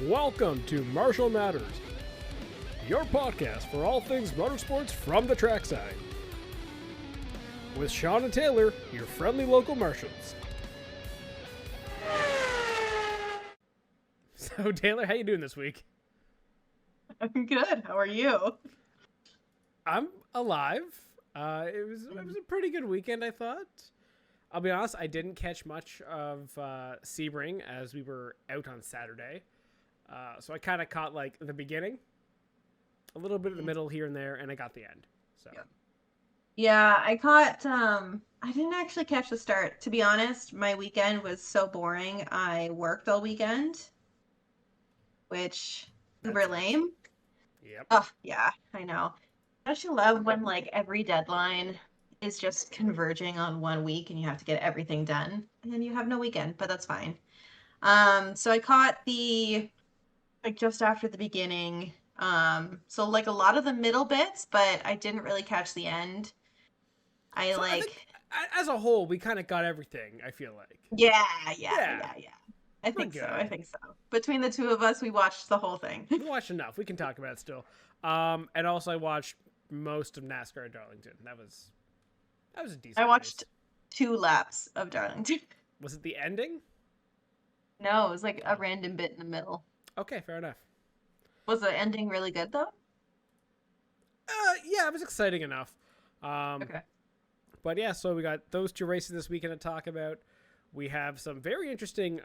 Welcome to Marshal Matters, your podcast for all things motorsports from the trackside. With Sean and Taylor, your friendly local marshals. So Taylor, how you doing this week? I'm good. How are you? I'm alive. It was a pretty good weekend, I thought. I'll be honest, I didn't catch much of Sebring as we were out on Saturday. So I kind of caught like the beginning, a little bit of the middle here and there, and I got the end. So Yeah, I caught I didn't actually catch the start. To be honest, my weekend was so boring. I worked all weekend, which super lame. Yep. Oh, yeah, I know. Don't you love when like every deadline is just converging on 1 week and you have to get everything done and then you have no weekend, but that's fine. So I caught the like just after the beginning. So like a lot of the middle bits, but I didn't really catch the end. I So I like think, as a whole, we kind of got everything, I feel like. yeah. Yeah. I think so. I good. think so. Between the two of us, we watched the whole thing. We watched enough. We can talk about it still. And also I watched most of NASCAR at Darlington. That was a decent I watched race. 2 laps of Darlington. Was it the ending? No, it was like a random bit in the middle. Okay, fair enough. Was the ending really good though? Yeah, it was exciting enough. Okay. But yeah, so we got those 2 races this weekend to talk about. We have some very interesting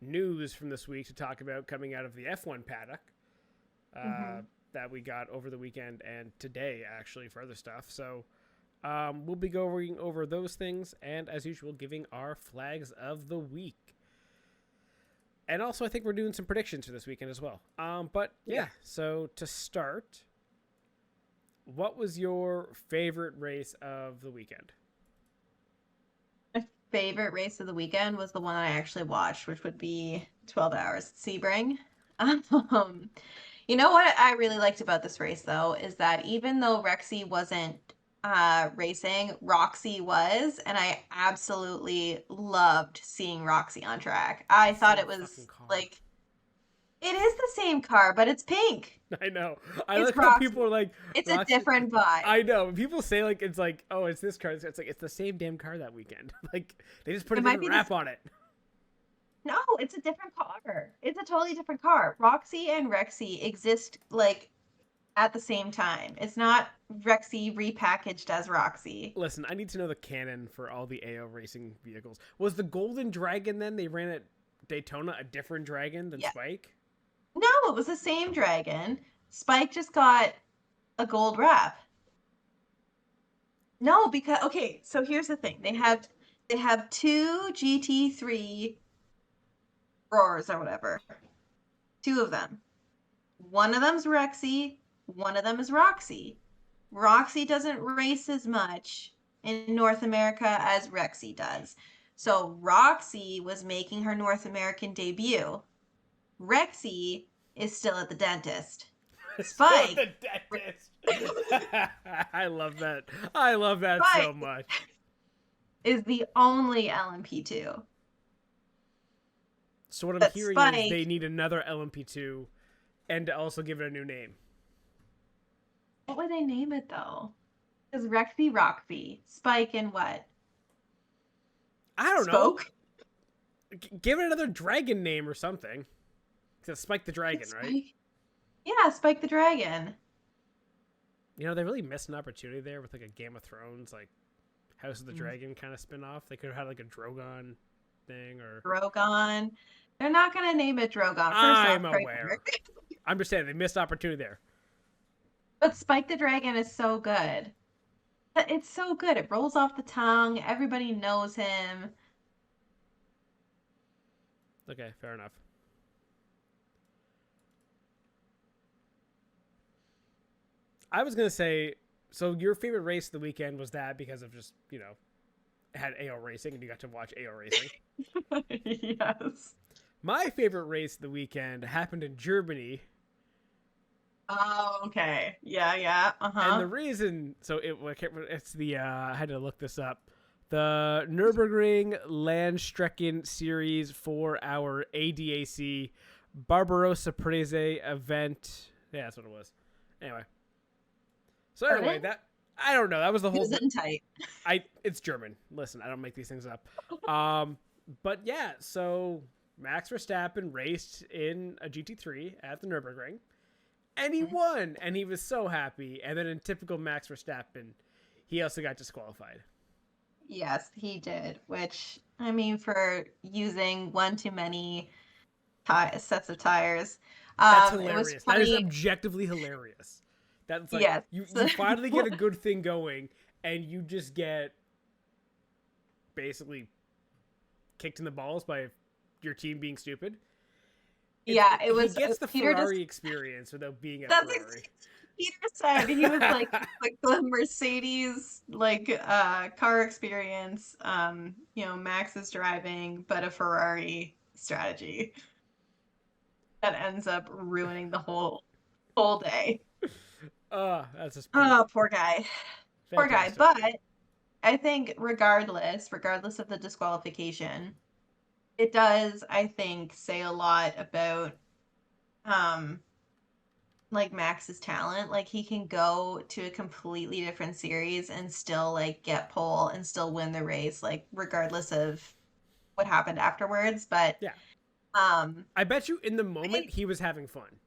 news from this week to talk about coming out of the F1 paddock that we got over the weekend and today, actually, for other stuff. So we'll be going over those things and, as usual, giving our flags of the week. And also, I think we're doing some predictions for this weekend as well. But yeah, so to start, what was your favorite race of the weekend? My favorite race of the weekend was the one I actually watched, which would be 12 Hours at Sebring. You know what I really liked about this race, though, is that even though Rexy wasn't racing, Roxy was, and I absolutely loved seeing Roxy on track. I thought it was like, it is the same car, but it's pink. I know. I It's like how Roxy. people are like, It's Roxy. a different vibe. I know. People say like it's like, oh, it's this car. It's like it's the same damn car that weekend. Like they just put a different wrap on it. No, it's a different car. It's a totally different car. Roxy and Rexy exist like at the same time. It's not Rexy repackaged as Roxy. Listen, I need to know the canon for all the AO racing vehicles. Was the Golden Dragon then they ran at Daytona a different dragon than Spike? No, it was the same dragon. Spike just got a gold wrap. No, because okay, so here's the thing. They have 2 GT3 roars or whatever. 2 of them. One of them's Rexy, one of them is Roxy. Roxy doesn't race as much in North America as Rexy does. So Roxy was making her North American debut. Rexy is still at the dentist. Spike. The dentist. I love that. I love that Spike so much. Is the only LMP2. So what I'm hearing is they need another LMP2 and to also give it a new name. What would they name it though? Because Rexy, Roxy, Spike, and what? I don't Spoke? know. Give it another dragon name or something. It's Spike the Dragon, right? Yeah, Spike the Dragon. You know, they really missed an opportunity there with like a Game of Thrones, like House of the Dragon kind of spin-off. They could have had like a Drogon thing or... Drogon. They're not going to name it Drogon. I'm aware. I'm just saying, they missed opportunity there. But Spike the Dragon is so good. It's so good. It rolls off the tongue. Everybody knows him. Okay, fair enough. I was going to say, so your favorite race of the weekend was that because of just, you know, it had AO racing and you got to watch AO racing. Yes. My favorite race of the weekend happened in Germany. Oh, okay. Yeah. And the reason, so it's the, I had to look this up. The Nürburgring Landstrecken Series 4-hour ADAC Barbarossa Prese event. Yeah, that's what it was. Anyway. So anyway, that I don't know. That was the whole. Tight. It's German. Listen, I don't make these things up. But yeah, so Max Verstappen raced in a GT3 at the Nürburgring, and he won, and he was so happy. And then in typical Max Verstappen, he also got disqualified. Yes, he did. Which, I mean, for using one too many sets of tires, That's it hilarious. was That is funny. objectively hilarious. That's like Yes. you finally get a good thing going, and you just get basically kicked in the balls by your team being stupid. Yeah, it was. He gets the Peter Ferrari just. experience without being at That's Ferrari. Peter said he was like the Mercedes car experience. Max is driving, but a Ferrari strategy that ends up ruining the whole day. That's just Oh, poor guy. fantastic. Poor guy. But I think regardless of the disqualification, it does, I think, say a lot about like Max's talent. Like he can go to a completely different series and still like get pole and still win the race, like regardless of what happened afterwards. But Yeah. um I bet you in the moment he was having fun.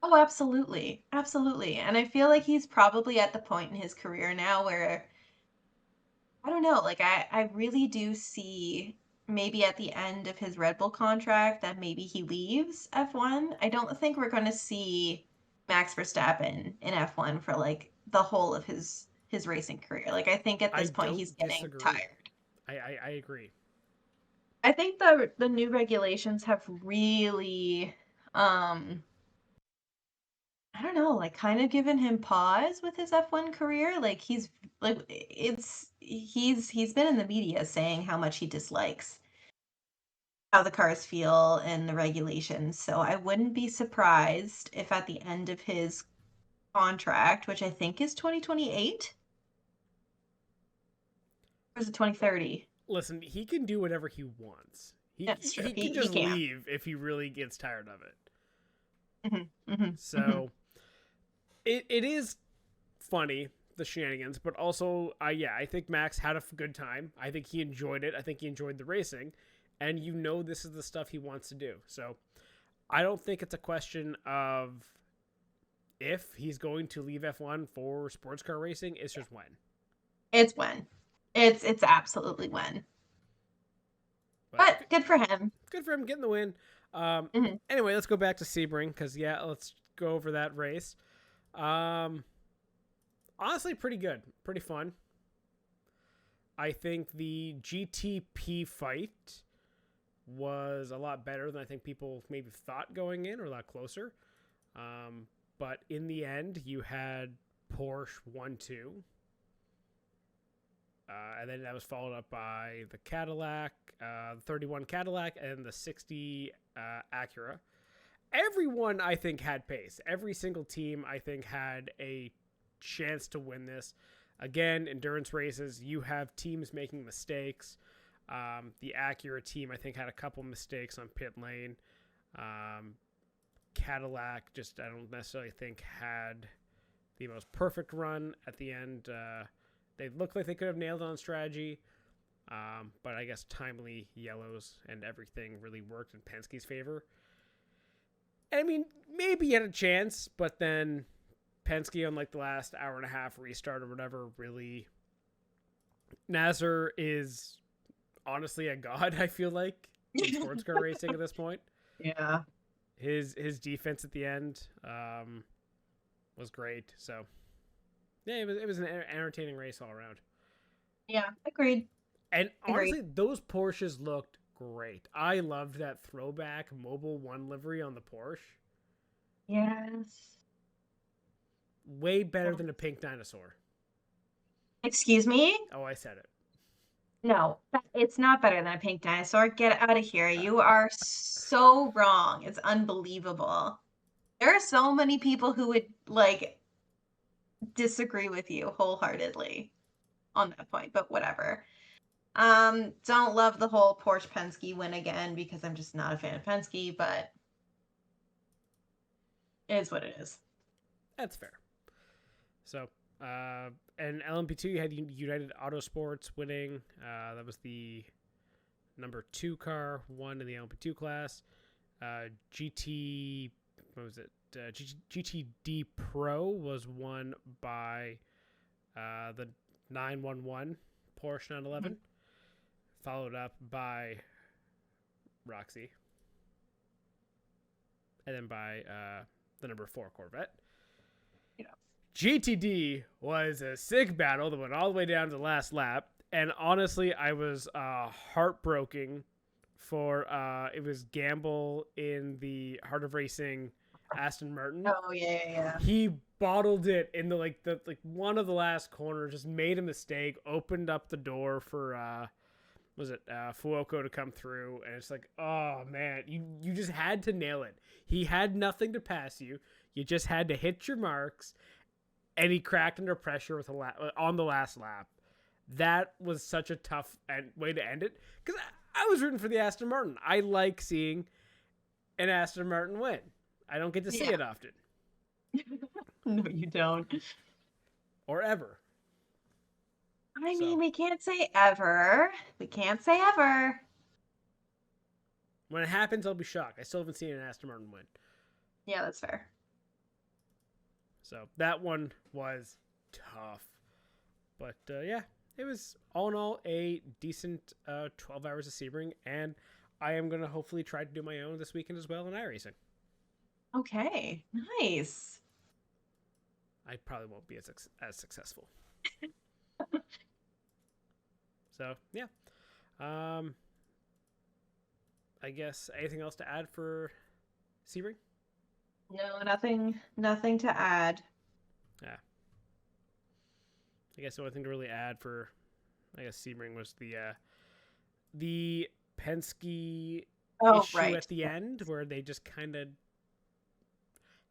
oh, absolutely. Absolutely. And I feel like he's probably at the point in his career now where I don't know, like I really do see maybe at the end of his Red Bull contract that maybe he leaves F1. I don't think we're going to see Max Verstappen in F1 for like the whole of his racing career. Like I think at this point he's getting tired. I agree. I think the new regulations have really I don't know, like kind of given him pause with his F1 career. Like he's been in the media saying how much he dislikes how the cars feel and the regulations. So I wouldn't be surprised if at the end of his contract, which I think is 2028, or is it 2030? Listen, he can do whatever he wants. That's true. He can just leave if he really gets tired of it. So it is funny, the shenanigans, but also I think Max had a good time. I think he enjoyed it. I think he enjoyed the racing, and this is the stuff he wants to do. So I don't think it's a question of if he's going to leave F1 for sports car racing. It's just when. It's when. It's absolutely when. But good for him. Good for him getting the win. Anyway, let's go back to Sebring because let's go over that race. Honestly, pretty good, pretty fun. I think the GTP fight was a lot better than I think people maybe thought going in, or a lot closer. But in the end, you had Porsche 1-2. And then that was followed up by the Cadillac, the 31 Cadillac, and the 60 Acura. Everyone, I think, had pace. Every single team, I think, had a chance to win this. Again, endurance races, you have teams making mistakes. The Acura team, I think, had a couple mistakes on pit lane. Cadillac, I don't necessarily think had the most perfect run at the end. They looked like they could have nailed it on strategy, but I guess timely yellows and everything really worked in Penske's favor. And I mean, maybe he had a chance, but then Penske on like the last hour and a half restart or whatever, really. Nasser is honestly a god, I feel like, in sports car racing at this point. Yeah. His defense at the end was great. So yeah, it was an entertaining race all around. Yeah, agreed. And honestly, those Porsches looked great. I loved that throwback Mobil 1 livery on the Porsche. Yes. Way better than a pink dinosaur. Excuse me? Oh, I said it. No, it's not better than a pink dinosaur. Get out of here. You are so wrong. It's unbelievable. There are so many people who would disagree with you wholeheartedly on that point, but whatever. Don't love the whole Porsche Penske win again because I'm just not a fan of Penske, but It is what it is. That's fair. So, and LMP2, you had United Autosports winning. That was the number 2 car, won in the LMP2 class. GTD Pro was won by the 911 Porsche 911, followed up by Roxy, and then by the number 4 Corvette. Yeah. GTD was a sick battle that went all the way down to the last lap, and honestly, I was heartbroken for it was Gamble in the Heart of Racing Aston Martin. Oh yeah. He bottled it in the one of the last corners, just made a mistake, opened up the door for Fuoco to come through, and it's like, oh man, you just had to nail it. He had nothing to pass you. You just had to hit your marks, and he cracked under pressure on the last lap. That was such a tough way to end it, because I was rooting for the Aston Martin. I like seeing an Aston Martin win. I don't get to see it often. No, you don't. Or ever. I mean, we can't say ever. We can't say ever. When it happens, I'll be shocked. I still haven't seen an Aston Martin win. Yeah, that's fair. So that one was tough. But yeah, it was all in all a decent 12 hours of Sebring. And I am going to hopefully try to do my own this weekend as well in iRacing. Okay, nice. I probably won't be as successful. So yeah, I guess anything else to add for Sebring? No, nothing to add. Yeah, I guess the only thing to really add for, Sebring was the Penske issue at the end, where they just kind of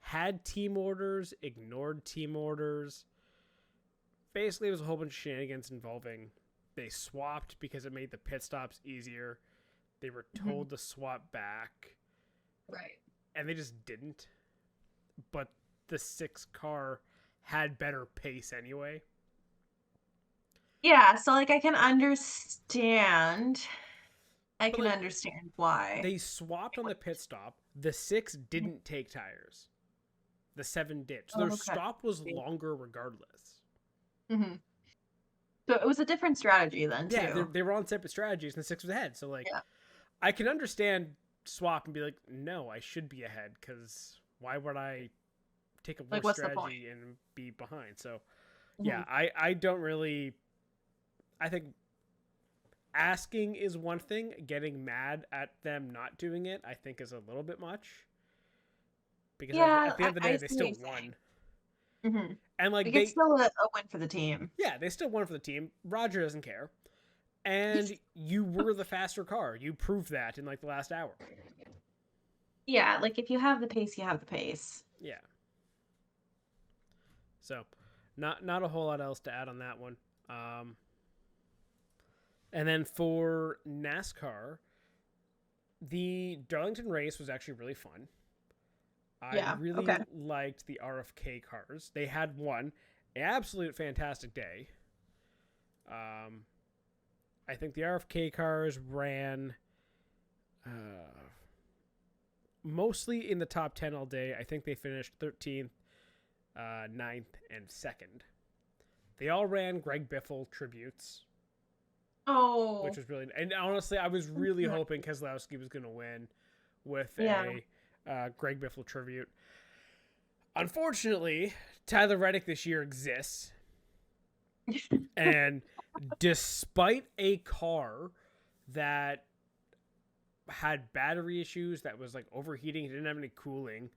had team orders, ignored team orders. Basically, it was a whole bunch of shenanigans involving they swapped because it made the pit stops easier. They were told to swap back. Right. And they just didn't. But the 6 car had better pace anyway. Yeah, so I can understand. I can understand why. They swapped on the pit stop. The 6 didn't take tires. The 7 did. So their stop was longer regardless. Mm-hmm. So it was a different strategy then, too. Yeah, they were on separate strategies, and the 6 was ahead. So, I can understand swap and be like, no, I should be ahead, because why would I take a worse strategy and be behind? So, yeah, I don't really... I think asking is one thing. Getting mad at them not doing it, I think, is a little bit much. Because at the end of the day, they still won. Mm-hmm. And it's still a win for the team. Yeah, they still won for the team. Roger doesn't care. And you were the faster car. You proved that in the last hour. Yeah, if you have the pace, you have the pace. Yeah. So, not a whole lot else to add on that one. And then for NASCAR, the Darlington race was actually really fun. I really liked the RFK cars. They had an absolute fantastic day. I think the RFK cars ran mostly in the top 10 all day. I think they finished 13th, 9th, and 2nd. They all ran Greg Biffle tributes. Oh. Which was really... And honestly, I was really hoping Keselowski was going to win with a Greg Biffle tribute. Unfortunately, Tyler Reddick this year exists. And despite a car that had battery issues, that was overheating, it didn't have any cooling,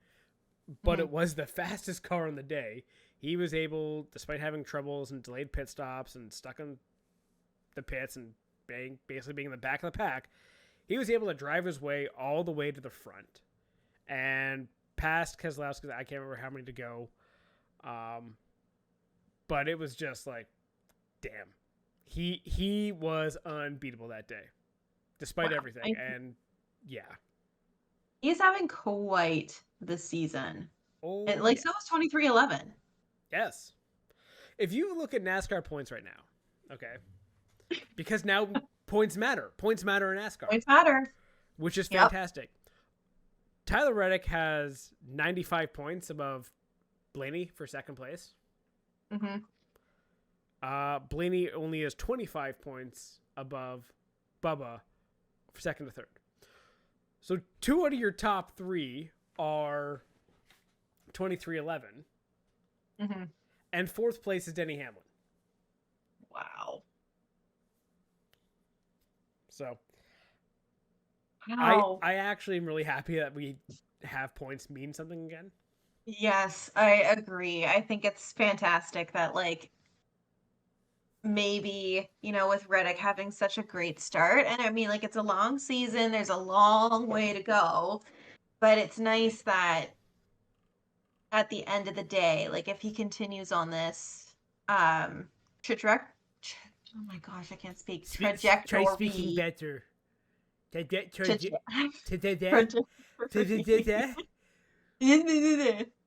but it was the fastest car on the day, he was able, despite having troubles and delayed pit stops and stuck on the pits and basically being in the back of the pack, he was able to drive his way all the way to the front and past Keselowski. I can't remember how many to go, but it was just damn, he was unbeatable that day, despite everything. And yeah, he's having quite the season. Oh, And like so was 2311. yes. If you look at NASCAR points right now, okay, because now points matter. Points matter in NASCAR, Points matter. which is Yep. fantastic. Tyler Reddick has 95 points above Blaney for second place. Mm-hmm. Blaney only has 25 points above Bubba for second to third. So 2 out of your top 3 are 2311. Mm-hmm. And 4th place is Denny Hamlin. Wow. So Wow. I actually am really happy that we have points mean something again. Yes, I agree. I think it's fantastic that like maybe, with Reddick having such a great start, and I mean like it's a long season, there's a long way to go, but it's nice that at the end of the day, like if he continues on this trajectory, oh my gosh, I can't speak. Try speaking Trajectory. better.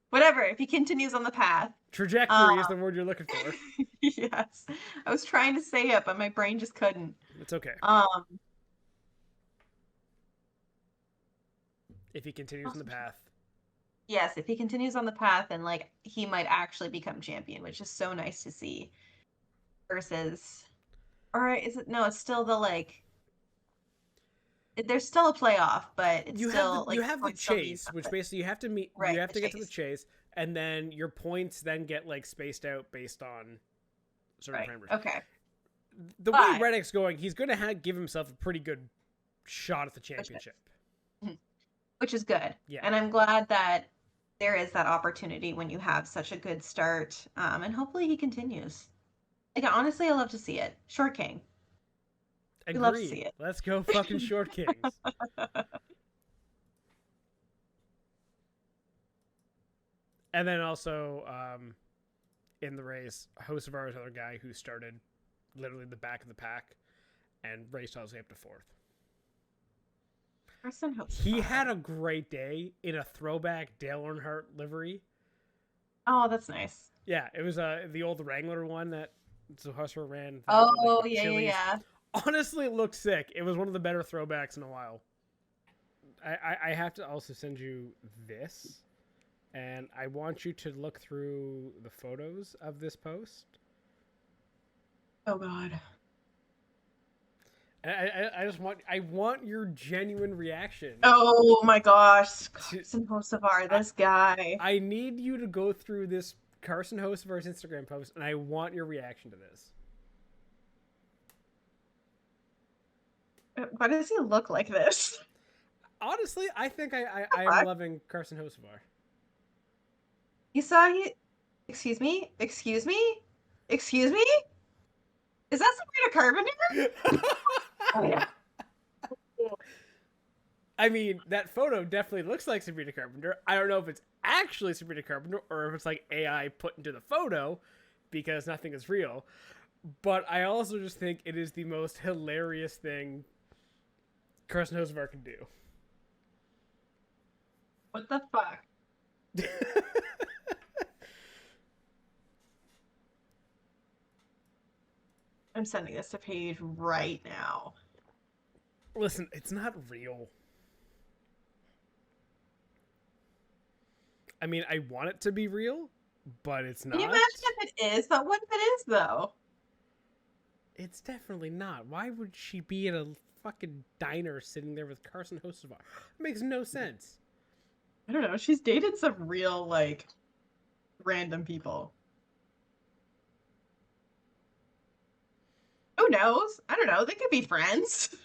Whatever, if he continues on the path. Trajectory is the word you're looking for. Yes. I was trying to say it, but my brain just couldn't. It's okay. If he continues on the path. Yes, if he continues on the path, and like he might actually become champion, which is so nice to see. Versus, or is it? No, it's still the like. There's still a playoff, but it's you still have like the chase, which basically you have to meet. Right, you have to get to the chase. chase, and then your points then get like spaced out based on certain parameters. Okay. The way Reddick's going, he's going to give himself a pretty good shot at the championship, which is good. Yeah, and I'm glad that there is that opportunity when you have such a good start, and hopefully he continues. Like honestly, I love to see it. Short King. Agreed. We love to see it. Let's go fucking Short Kings. And then also, in the race, Hocevar is another guy who started literally the back of the pack and raced all the way up to 4th. He had a great day in a throwback Dale Earnhardt livery. Oh, that's nice. Yeah, it was the old Wrangler one that Hocevar ran. Oh, like, yeah. Honestly, it looked sick. It was one of the better throwbacks in a while. I have to also send you this, and I want you to look through the photos of this post. Oh God. I want your genuine reaction. Oh my gosh, Carson Hocevar, this guy. I need you to go through this Carson Hocevar's Instagram post, and I want your reaction to this. Why does he look like this? Honestly, I think I am loving Carson Hocevar. You saw he... Excuse me? Excuse me? Excuse me? Is that Sabrina Carpenter? Oh, yeah. I mean, that photo definitely looks like Sabrina Carpenter. I don't know if it's actually Sabrina Carpenter or if it's like AI put into the photo because nothing is real. But I also just think it is the most hilarious thing Carson Hocevar can do. What the fuck? I'm sending this to Paige right now. Listen, it's not real. I mean, I want it to be real, but it's not. Can you imagine if it is? But what if it is, though? It's definitely not. Why would she be in a fucking diner sitting there with Carson Hocevar? It makes no sense. I don't know. She's dated some real, like, random people. Who knows? I don't know. They could be friends.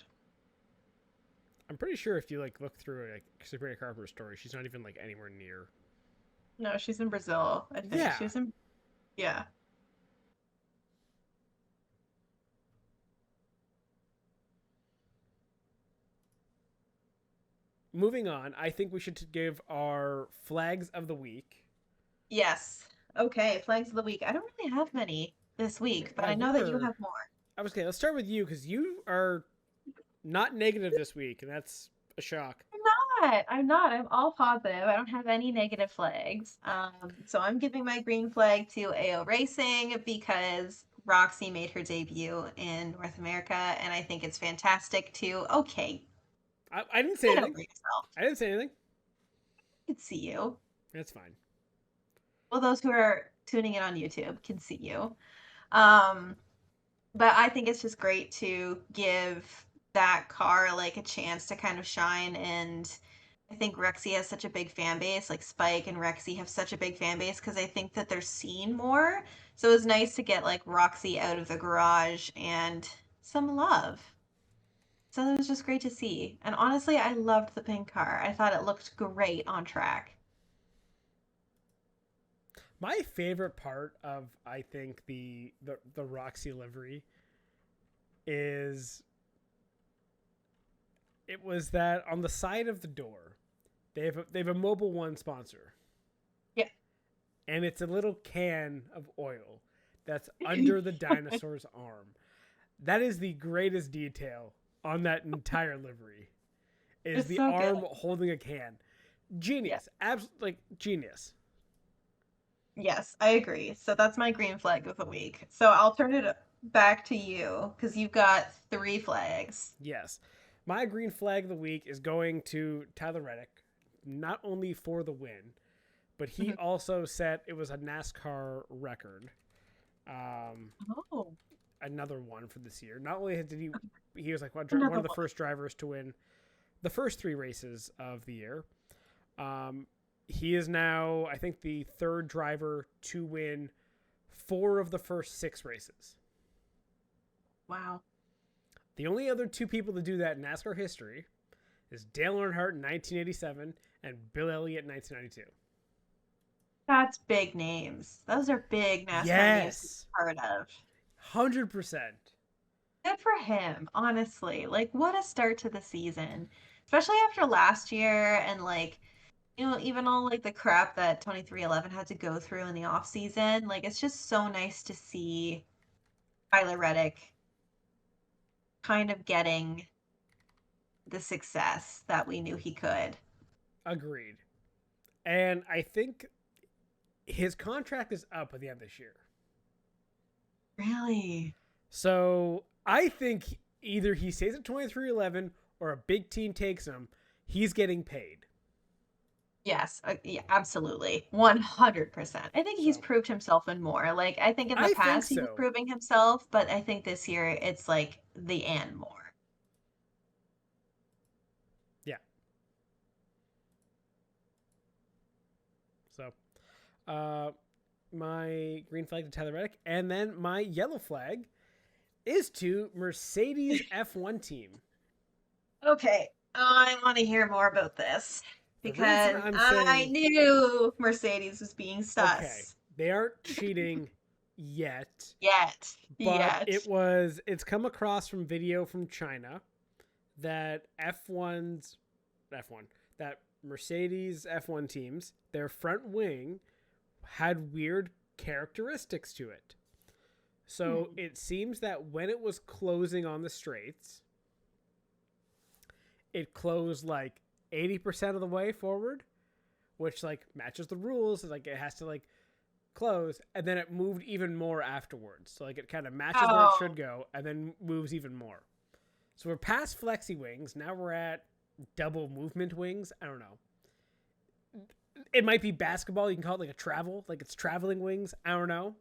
I'm pretty sure if you like look through like Sabrina Carpenter's story, she's not even like anywhere near. No, she's in Brazil, I think. Yeah. She's in... Yeah. Moving on, I think we should give our flags of the week. Yes. Okay, flags of the week. I don't really have many this week, but I know that you have more. Okay, let's start with you because you are not negative this week, and that's a shock. I'm not. I'm not. I'm all positive. I don't have any negative flags. So I'm giving my green flag to AO Racing because Roxy made her debut in North America, and I think it's fantastic too. Okay, I didn't say get anything. over yourself. I didn't say anything. I can see you. That's fine. Well, those who are tuning in on YouTube can see you. Um, but I think it's just great to give that car like a chance to kind of shine. And I think Rexy has such a big fan base, like Spike and Rexy have such a big fan base because I think that they're seen more. So it was nice to get like Roxy out of the garage and some love. So it was just great to see. And honestly, I loved the pink car. I thought it looked great on track. My favorite part of, I think, the Roxy livery is it was that on the side of the door they have a Mobil 1 sponsor. Yeah. And it's a little can of oil that's under the dinosaur's arm. That is the greatest detail on that entire livery. Is It's the so arm good. holding a can. Genius. Absolutely, like, genius. Yes, I agree. So that's my green flag of the week. So I'll turn it back to you because you've got 3 flags. Yes. My green flag of the week is going to Tyler Reddick, not only for the win, but he also set, it was a NASCAR record. Oh, Another one for this year. Not only did he was like one another of the one. first drivers to win the first 3 races of the year. He is now, I think, the 3rd driver to win 4 of the first 6 races. Wow. The only other 2 people to do that in NASCAR history is Dale Earnhardt in 1987 and Bill Elliott in 1992. That's big names. Those are big NASCAR names to be part of. 100%. Good for him, honestly. Like, what a start to the season. Especially after last year and, like, you know, even all, like, the crap that 23XI had to go through in the off season. Like, it's just so nice to see Tyler Reddick kind of getting the success that we knew he could. Agreed. And I think his contract is up at the end of this year. Really? So I think either he stays at 23XI or a big team takes him. He's getting paid. Yes, yeah, absolutely. 100%. I think he's proved himself and more. Like, I think in the past he was proving himself, but I think this year it's like the and more. Yeah. So, my green flag to Tyler Reddick, and then my yellow flag is to Mercedes F1 team. Okay, I want to hear more about this because I knew Mercedes was being sus. Okay, they aren't cheating yet. But it's come across from video from China that that Mercedes F1 teams, their front wing had weird characteristics to it. So it seems that when it was closing on the straights, it closed like 80% of the way forward, which like matches the rules. Like it has to like close, and then it moved even more afterwards. So like it kind of matches where it should go, and then moves even more. So we're past flexi wings. Now we're at double movement wings. I don't know. It might be basketball. You can call it like a travel, like it's traveling wings. I don't know.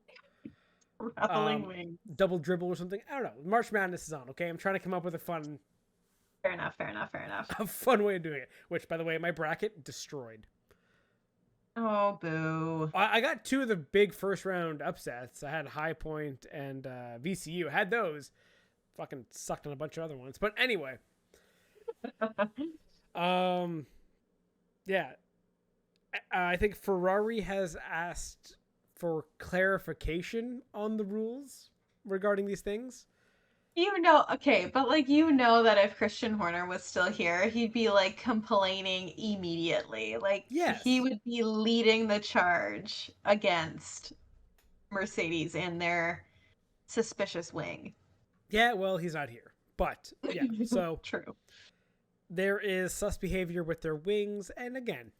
Traveling wings. Double dribble or something. I don't know. March Madness is on. Okay, I'm trying to come up with a fun. Fair enough. A fun way of doing it. Which, by the way, my bracket destroyed. Oh, boo. I got 2 of the big first round upsets. I had High Point and VCU. I had those. Fucking sucked on a bunch of other ones. But anyway. Yeah. I think Ferrari has asked for clarification on the rules regarding these things. Okay, but like that if Christian Horner was still here, he'd be like complaining immediately. Like he would be leading the charge against Mercedes and their suspicious wing. Yeah, well, he's not here. But yeah, so true. there is sus behavior with their wings, and again,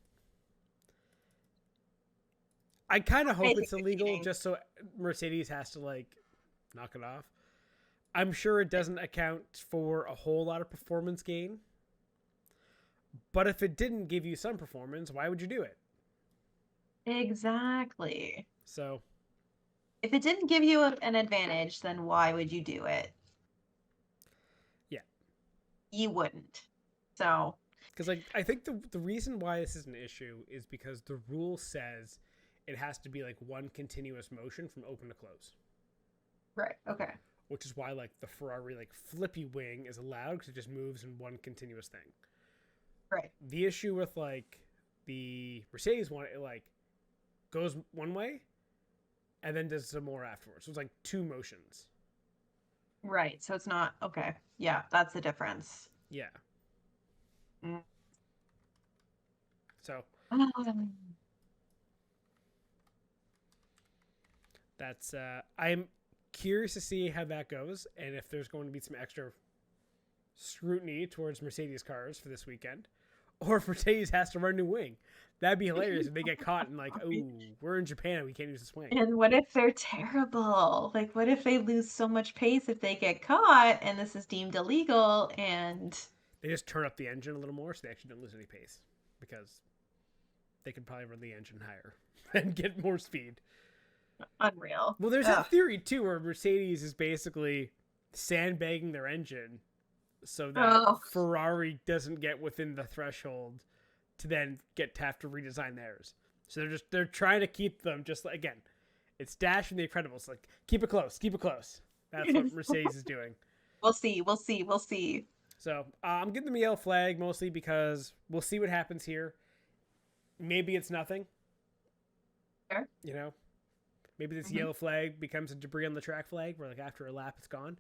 I kind of hope it's illegal just so Mercedes has to like knock it off. I'm sure it doesn't account for a whole lot of performance gain. But if it didn't give you some performance, why would you do it? Exactly. So, if it didn't give you an advantage, then why would you do it? Yeah. You wouldn't. So. Because like I think the reason why this is an issue is because the rule says it has to be like one continuous motion from open to close. Right. Okay. Which is why like the Ferrari like flippy wing is allowed because it just moves in one continuous thing. Right. The issue with like the Mercedes one, it like goes one way and then does some more afterwards. So it's like two motions. Right. So it's not okay. Yeah, that's the difference. Yeah. Mm. So that's I'm curious to see how that goes and if there's going to be some extra scrutiny towards Mercedes cars for this weekend, or if Mercedes has to run a new wing. That'd be hilarious if they get caught and like, oh, we're in Japan, we can't use this wing. And what if they're terrible? Like, what if they lose so much pace if they get caught and this is deemed illegal and they just turn up the engine a little more so they actually don't lose any pace because they could probably run the engine higher and get more speed. Unreal. Well, there's that theory too where Mercedes is basically sandbagging their engine so that Ferrari doesn't get within the threshold to then have to redesign theirs. So they're trying to keep them just like, again, it's Dash and the Incredibles. Like, keep it close. That's what Mercedes is doing. We'll see. So I'm giving them a yellow flag mostly because we'll see what happens here. Maybe it's nothing. Sure. You know, maybe this yellow flag becomes a debris on the track flag where like after a lap it's gone.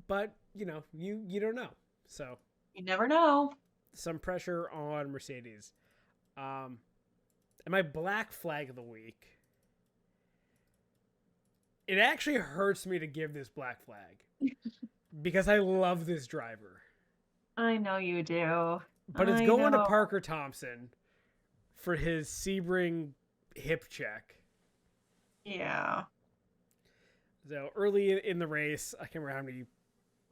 But you know, you don't know. So you never know. Some pressure on Mercedes. And my black flag of the week. It actually hurts me to give this black flag because I love this driver. I know you do. But it's going to Parker Thompson for his Sebring hip check. Yeah. So early in the race, I can't remember how many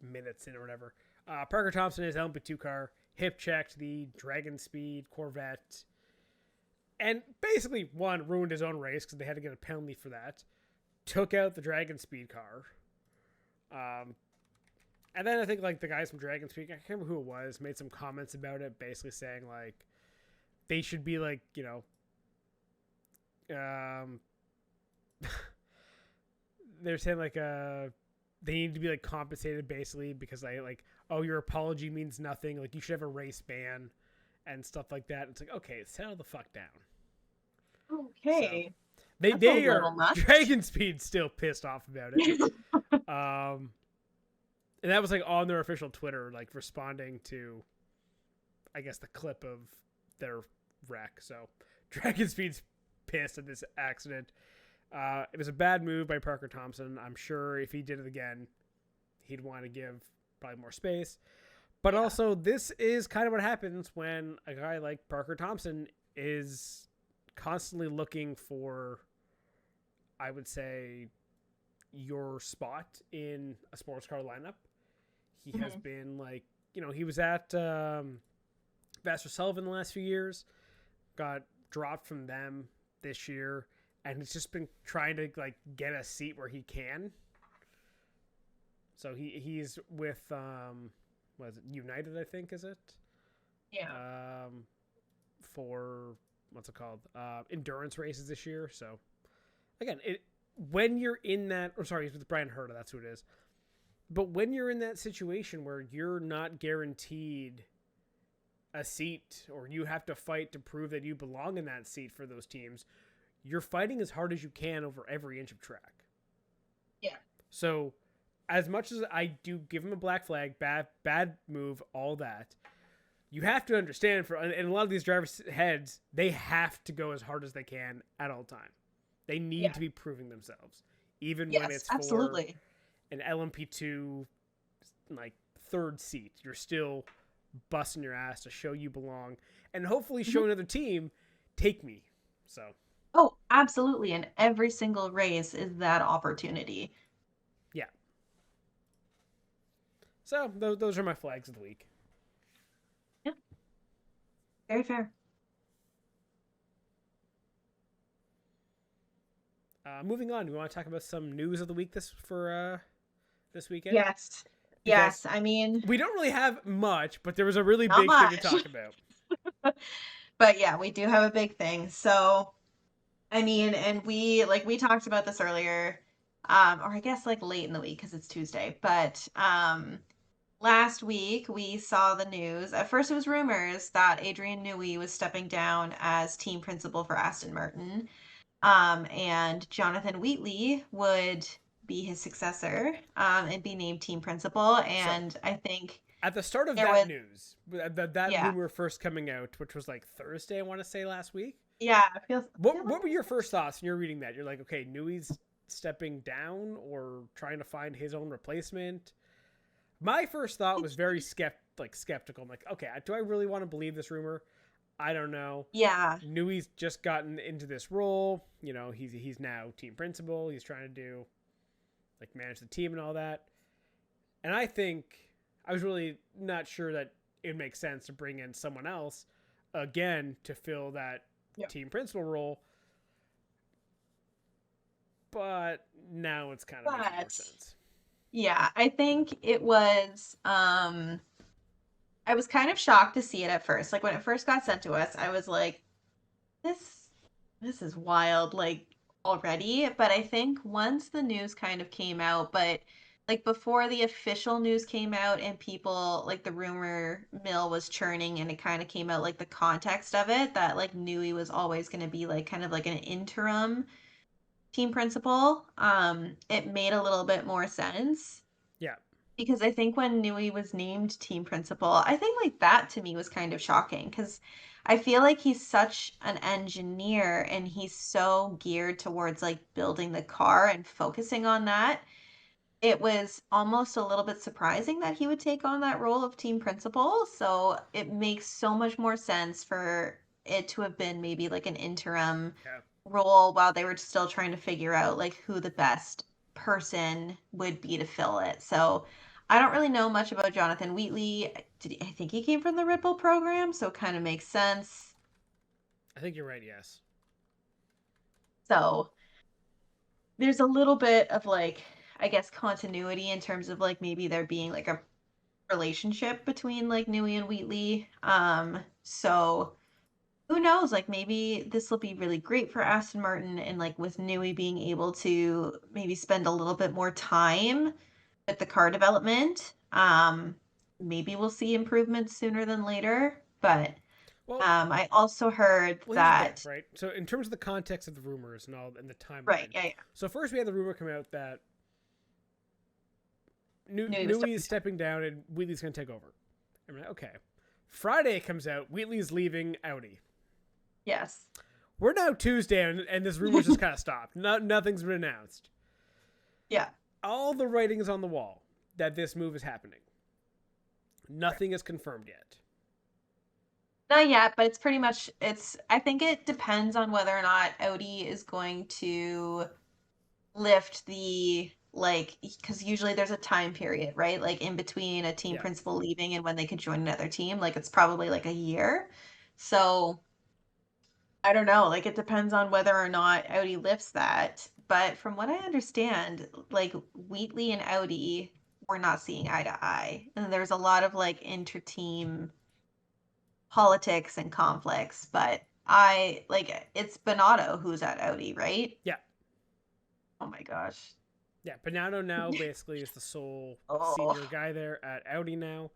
minutes in or whatever. Parker Thompson, his LMP2 car, hip checked the Dragon Speed Corvette. And basically, one, ruined his own race because they had to get a penalty for that. Took out the Dragon Speed car. And then I think like the guys from Dragon Speed, I can't remember who it was, made some comments about it, basically saying like they should be like, you know, they're saying like they need to be like compensated basically because I like, oh, your apology means nothing. Like you should have a race ban and stuff like that. It's like, okay, settle the fuck down. Okay. So, they are Dragon Speed still pissed off about it. And that was like on their official Twitter, like responding to, I guess, the clip of their wreck. So Dragon Speed's pissed at this accident. It was a bad move by Parker Thompson. I'm sure if he did it again, he'd want to give probably more space. But also, this is kind of what happens when a guy like Parker Thompson is constantly looking for, I would say, your spot in a sports car lineup. He has been like, you know, he was at Vassar Sullivan the last few years, got dropped from them this year, and he's just been trying to like get a seat where he can. So he's with what is it, United, I think, is it? Yeah. For what's it called? Endurance races this year. So again, when you're in that, or sorry, he's with Brian Herta, that's who it is. But when you're in that situation where you're not guaranteed a seat or you have to fight to prove that you belong in that seat for those teams, you're fighting as hard as you can over every inch of track. Yeah. So as much as I do give him a black flag, bad move, all that, you have to understand in a lot of these drivers' heads, they have to go as hard as they can at all time. They need to be proving themselves, even when it's for an LMP2 like third seat. You're still busting your ass to show you belong, and hopefully show another team, take me. So. Oh, absolutely. And every single race is that opportunity. Yeah. So those are my flags of the week. Yeah. Very fair. Moving on, do we want to talk about some news of the week this weekend? Yes. Yes. I mean, we don't really have much, but there was a really not big much. thing to talk about. But yeah, we do have a big thing. So, I mean, and we talked about this earlier, or I guess like late in the week because it's Tuesday. But last week we saw the news. At first, it was rumors that Adrian Newey was stepping down as team principal for Aston Martin. And Jonathan Wheatley would be his successor, and be named team principal. And so, I think at the start of that news, that yeah. rumor first coming out, which was like Thursday, I want to say last week. Yeah, what were your first thoughts when you're reading that? You're like, okay, Newey's stepping down or trying to find his own replacement. My first thought was very skeptical. I'm like, okay, do I really want to believe this rumor? I don't know. Yeah. Newey's just gotten into this role. You know, he's now team principal. He's trying to do manage the team and all that. And I think I was really not sure that it makes sense to bring in someone else again to fill that team principal role. But now it's kind of making more sense. Yeah, I think it was I was kind of shocked to see it at first. Like when it first got sent to us, I was like, this is wild, like already. But I think once the news kind of came out, but like before the official news came out and people like the rumor mill was churning and it kind of came out like the context of it that like Newey was always going to be like kind of like an interim team principal, it made a little bit more sense. Yeah. Because I think when Newey was named team principal, I think like that to me was kind of shocking because I feel like he's such an engineer and he's so geared towards like building the car and focusing on that. It was almost a little bit surprising that he would take on that role of team principal. So it makes so much more sense for it to have been maybe like an interim role while they were still trying to figure out like who the best person would be to fill it. So I don't really know much about Jonathan Wheatley. I think he came from the Red Bull program, so it kind of makes sense. I think you're right, yes. So there's a little bit of like, I guess, continuity in terms of like maybe there being like a relationship between like Newey and Wheatley. So who knows, like maybe this will be really great for Aston Martin and like with Newey being able to maybe spend a little bit more time with the car development. Maybe we'll see improvements sooner than later, but I also heard that thing, right. So in terms of the context of the rumors and all and the timeline, right? Yeah. So first we had the rumor come out that Newey is stepping down and Wheatley's going to take over. I'm like, okay. Friday comes out, Wheatley's leaving Audi. Yes. We're now Tuesday, and this rumor just kind of stopped. Nothing's been announced. Yeah. All the writing is on the wall that this move is happening. Nothing is confirmed yet. Not yet, but it's pretty much, I think it depends on whether or not Audi is going to lift the, like, because usually there's a time period, right? Like in between a team principal leaving and when they could join another team, like it's probably like a year. So I don't know, like it depends on whether or not Audi lifts that. But from what I understand, like Wheatley and Audi were not seeing eye to eye. And there's a lot of like inter-team politics and conflicts, but it's Bonotto who's at Audi, right? Yeah. Oh my gosh. Yeah, Bonotto now basically is the sole senior guy there at Audi now.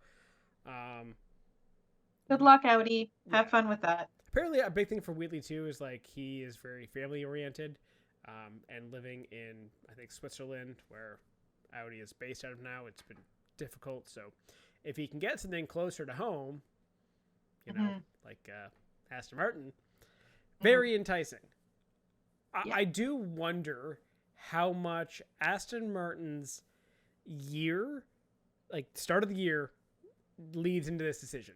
Good luck, Audi. Have fun with that. Apparently, a big thing for Wheatley too is like he is very family oriented, and living in I think Switzerland where Audi is based out of now, it's been difficult. So, if he can get something closer to home, you know, like Aston Martin, very enticing. I do wonder how much Aston Martin's year, like start of the year, leads into this decision.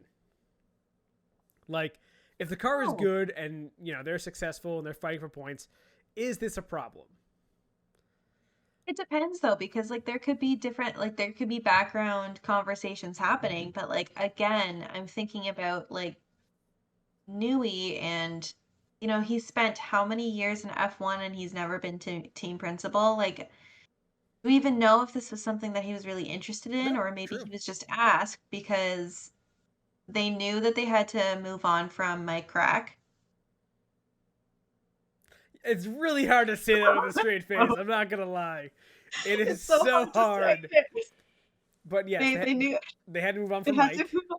Like, if the car is good and, you know, they're successful and they're fighting for points, is this a problem? It depends though, because like there could be background conversations happening, but like again, I'm thinking about like Nui and you know, he spent how many years in F1 and he's never been team principal? Like, do we even know if this was something that he was really interested in, No, or maybe true. he was just asked because they knew that they had to move on from Mike Crack? It's really hard to say that with a straight face. I'm not going to lie. It is It's so so hard to say hard. it. But yes, They knew they had to move on they from had to Mike. move on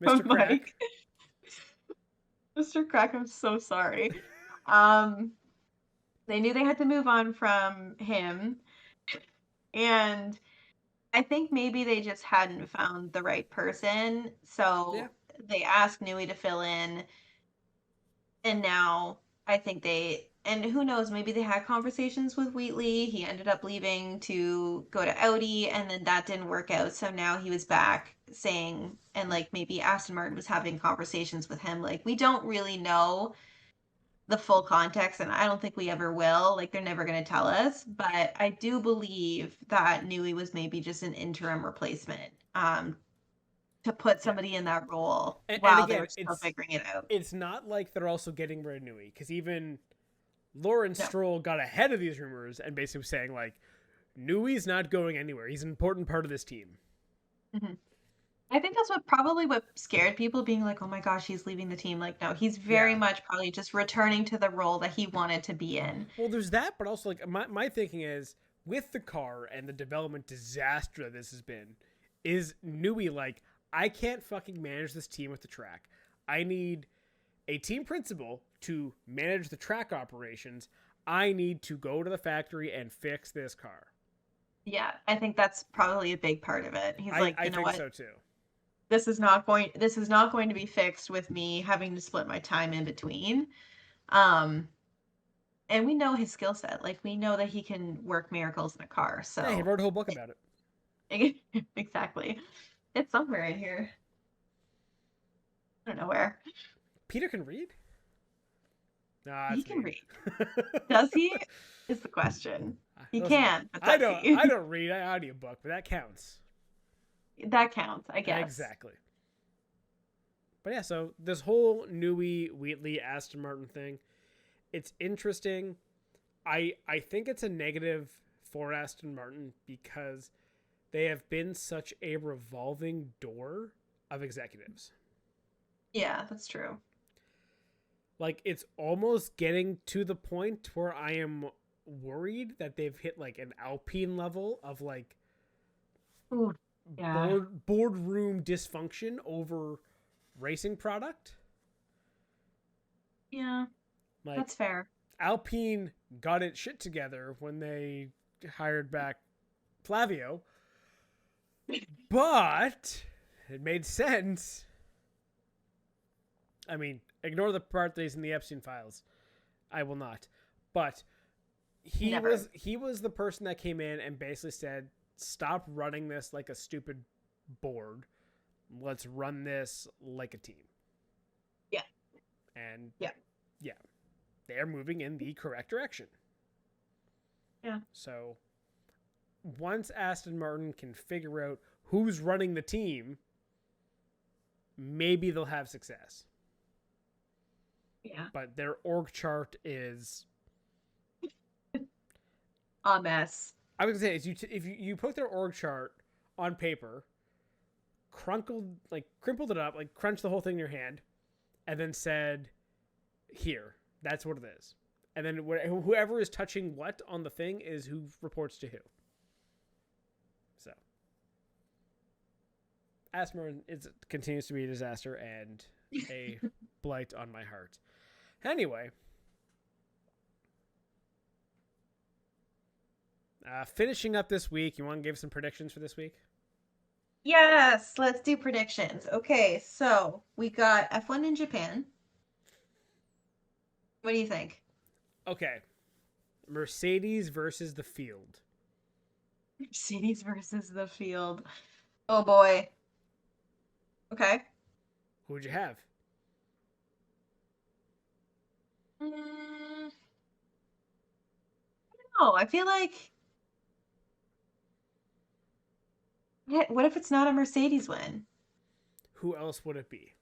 Mr. from Crack. Mike. Mr. Crack, I'm so sorry. Um, they knew they had to move on from him, and I think maybe they just hadn't found the right person, Yeah. so they asked Nui to fill in, and now I think and who knows, maybe they had conversations with Wheatley. He ended up leaving to go to Audi, and then that didn't work out. So now he was back saying, and like maybe Aston Martin was having conversations with him. Like, we don't really know the full context, and I don't think we ever will. Like, they're never going to tell us. But I do believe that Nui was maybe just an interim replacement to put somebody in that role And while they again, were still figuring it out. it's not like they're also getting rid of Nui, because even Lawrence No. Stroll got ahead of these rumors and basically was saying, like, Nui's not going anywhere. He's an important part of this team. Mm-hmm. I think that's what scared people, being like, oh my gosh, he's leaving the team. Like, no, he's very much probably just returning to the role that he wanted to be in. Well, there's that, but also, like, my thinking is, with the car and the development disaster that this has been, is Nui like, I can't fucking manage this team with the track. I need a team principal to manage the track operations. I need to go to the factory and fix this car. Yeah, I think that's probably a big part of it. He's like, I you know think what? so too. This is not going to be fixed with me having to split my time in between. And we know his skill set. Like, we know that he can work miracles in a car. Yeah, he So wrote a whole book about it. Exactly. It's somewhere in here. I don't know where. Peter can read? He can read. Does he? Is the question. He Listen, can, but I does he? I don't read an audiobook, but that counts. That counts, I guess. Exactly. But yeah, so this whole Nui, Wheatley, Aston Martin thing, it's interesting. I think it's a negative for Aston Martin because they have been such a revolving door of executives. Yeah, that's true. Like, it's almost getting to the point where I am worried that they've hit like an Alpine level of like Ooh, yeah. boardroom dysfunction over racing product. Yeah, Like, that's fair. Alpine got its shit together when they hired back Flavio, but it made sense. I mean, ignore the part that he's in the Epstein files. I will not. But he was the person that came in and basically said, stop running this like a stupid board. Let's run this like a team. Yeah. And yeah, they're moving in the correct direction. Yeah. So once Aston Martin can figure out who's running the team, maybe they'll have success. Yeah. But their org chart is a mess. I was gonna say, if you put their org chart on paper, crumpled it up, like crunched the whole thing in your hand, and then said, "Here, that's what it is." And then whoever is touching what on the thing is who reports to who. So, Aston Martin continues to be a disaster and a blight on my heart. Anyway, finishing up this week, you want to give some predictions for this week? Yes, let's do predictions. Okay, so we got F1 in Japan. What do you think? Okay. Mercedes versus the field. Mercedes versus the field. Oh boy. Okay. Who would you have? Mm, no, I feel like. What if it's not a Mercedes win? Who else would it be?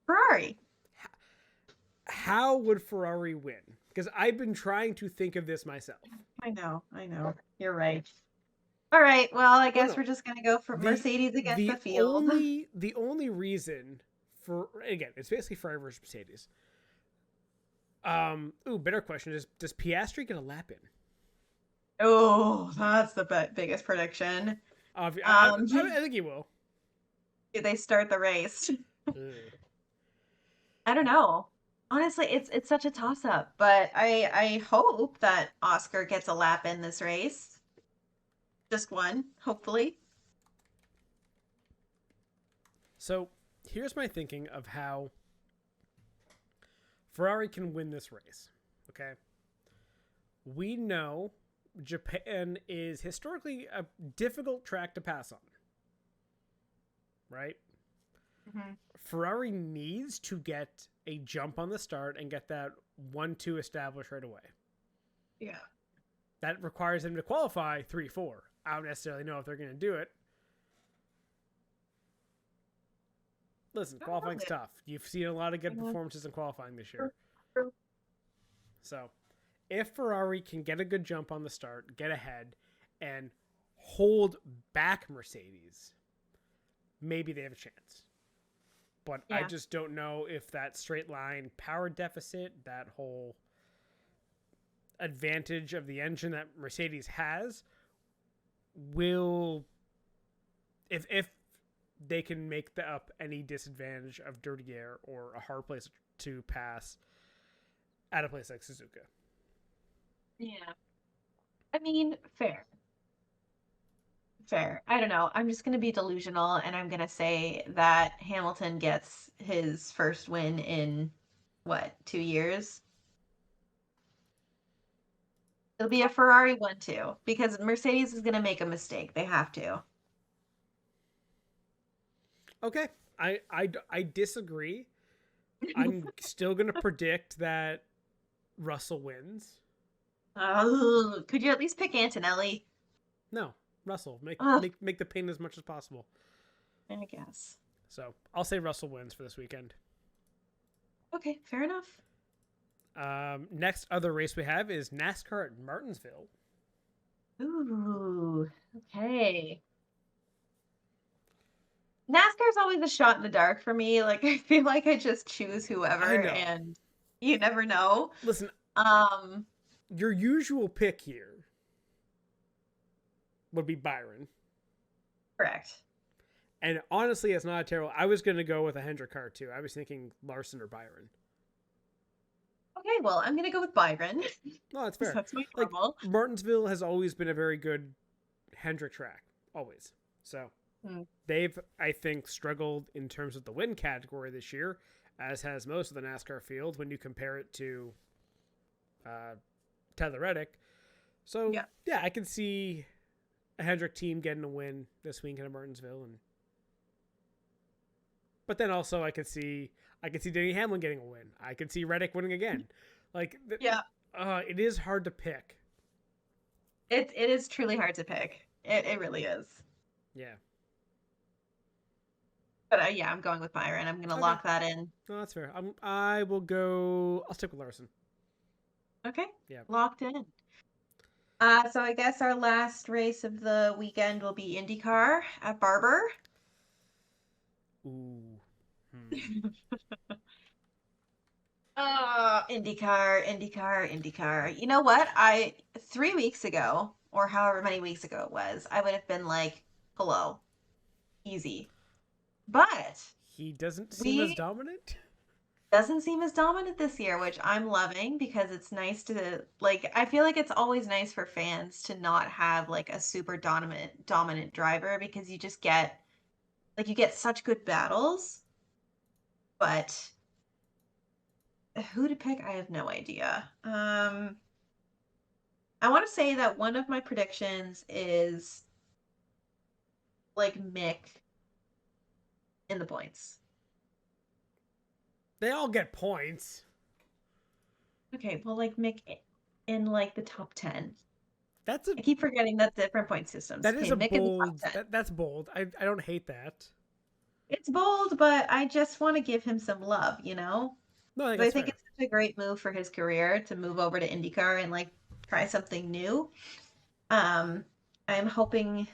Ferrari. How would Ferrari win? Because I've been trying to think of this myself. I know. You're right. All right. Well, I No, guess no. we're just gonna go for The Mercedes against the the field. only reason for, again, it's basically Ferrari versus Mercedes. Better question is, does Piastri get a lap in? Oh, that's the biggest prediction. I think he will. Do they start the race? Ugh. I don't know. Honestly, it's such a toss up, but I hope that Oscar gets a lap in this race. Just one, hopefully. So here's my thinking of how Ferrari can win this race. Okay, we know Japan is historically a difficult track to pass on, right? Mm-hmm. Ferrari needs to get a jump on the start and get that 1-2 established right away. Yeah. That requires them to qualify 3-4. I don't necessarily know if they're going to do it. Listen, qualifying's tough. You've seen a lot of good performances in qualifying this year. True. So, if Ferrari can get a good jump on the start, get ahead, and hold back Mercedes, maybe they have a chance. But I just don't know if that straight line power deficit, that whole advantage of the engine that Mercedes has, will, if they can make up any disadvantage of dirty air or a hard place to pass at a place like Suzuka. Yeah. I mean, fair. I don't know. I'm just going to be delusional and I'm going to say that Hamilton gets his first win in, what, 2 years? It'll be a Ferrari 1-2 because Mercedes is going to make a mistake. They have to. Okay. I disagree. I'm still going to predict that Russell wins. Could you at least pick Antonelli? No, Russell. Make the pain as much as possible. I guess. So I'll say Russell wins for this weekend. Okay, fair enough. Next other race we have is NASCAR at Martinsville. Ooh, okay. NASCAR's always a shot in the dark for me. Like I feel like I just choose whoever and you never know. Listen, your usual pick here would be Byron. Correct. And honestly, it's not a terrible. I was going to go with a Hendrick car too. I was thinking Larson or Byron. Okay, well, I'm going to go with Byron. No, that's fair. That's my normal. Like, Martinsville has always been a very good Hendrick track. Always. So they've, I think, struggled in terms of the win category this year, as has most of the NASCAR field when you compare it to Tyler Reddick. So, yeah, I can see a Hendrick team getting a win this weekend at Martinsville. But then also I could see Denny Hamlin getting a win. I could see Reddick winning again. Like, it is hard to pick. It is truly hard to pick. It really is. Yeah. But I'm going with Byron. I'm going to lock that in. No, that's fair. I'll stick with Larson. Okay. Yeah. Locked in. So I guess our last race of the weekend will be IndyCar at Barber. Ooh. IndyCar. You know what? 3 weeks ago, or however many weeks ago it was, I would have been like, hello. Easy. But he doesn't seem as dominant. Doesn't seem as dominant this year, which I'm loving because it's nice to I feel like it's always nice for fans to not have like a super dominant driver because you just get you get such good battles. But who to pick, I have no idea. I want to say that one of my predictions is Mick in the points. They all get points. Okay, well, like Mick in like the top 10. I keep forgetting that different point systems. That is a Mick bold. in the top 10. That's bold. I don't hate that. It's bold, but I just want to give him some love, you know? No, I think it's such a great move for his career to move over to IndyCar and like try something new. I'm hoping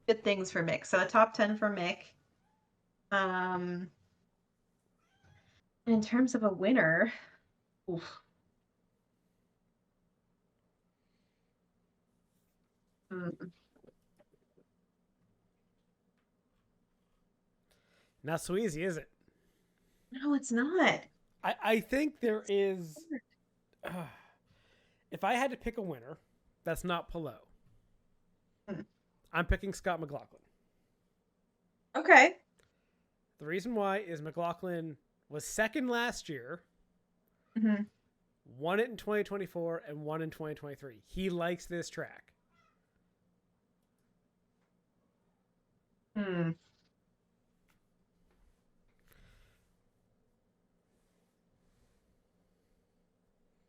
good things for Mick. So a top 10 for Mick. In terms of a winner, oof. Not so easy, is it? No, it's not. I think there is. If I had to pick a winner, that's not Palou. I'm picking Scott McLaughlin. Okay. The reason why is McLaughlin was second last year, won it in 2024, and won in 2023. He likes this track.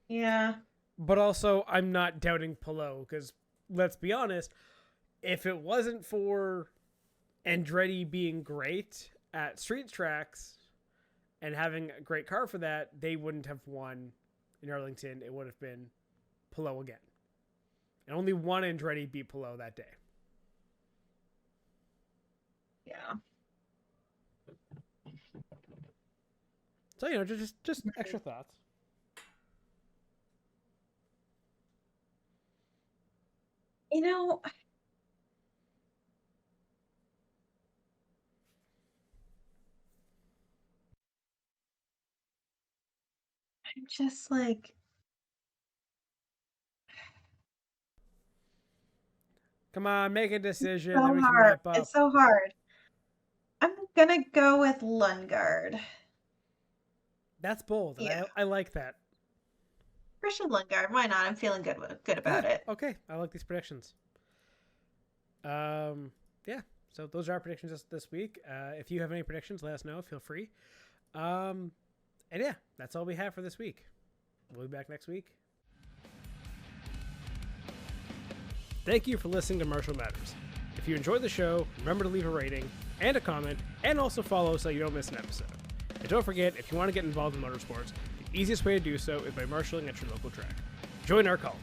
Yeah. But also, I'm not doubting Palou because, let's be honest, if it wasn't for Andretti being great at street tracks and having a great car for that, they wouldn't have won in Arlington. It would have been Palou again. And only one Andretti beat Palou that day. Yeah. So, you know, just extra thoughts. You know, I'm just like, come on, make a decision. so Then we can hard. wrap up. It's so hard. I'm gonna go with Lundgaard. That's bold. Yeah. I like that. Christian Lundgaard. Why not? I'm feeling good about it. Okay, I like these predictions. Yeah. So those are our predictions this week. If you have any predictions, let us know. Feel free. And yeah, that's all we have for this week. We'll be back next week. Thank you for listening to Marshal Matters. If you enjoyed the show, remember to leave a rating and a comment, and also follow so you don't miss an episode. And don't forget, if you want to get involved in motorsports, the easiest way to do so is by marshalling at your local track. Join our cult.